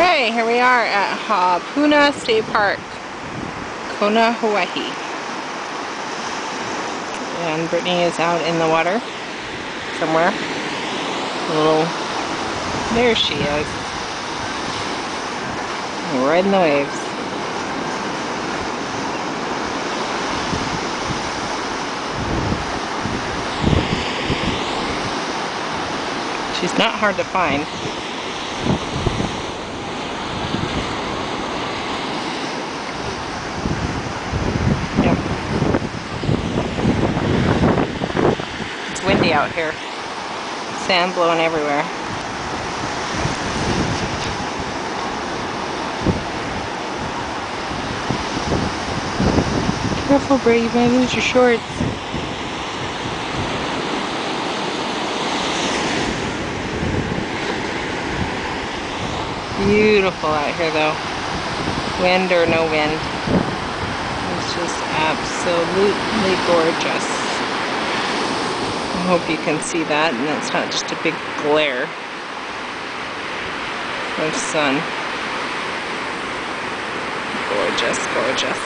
Okay, here we are at Hapuna State Park, Kona, Hawaii. And Brittany is out in the water somewhere. There she is. Riding the waves. She's not hard to find. Yep. It's windy out here. Sand blowing everywhere. Careful, Brady, you might lose your shorts. Beautiful out here though. Wind or no wind. It's just absolutely gorgeous. I hope you can see that and it's not just a big glare of sun. Gorgeous, gorgeous.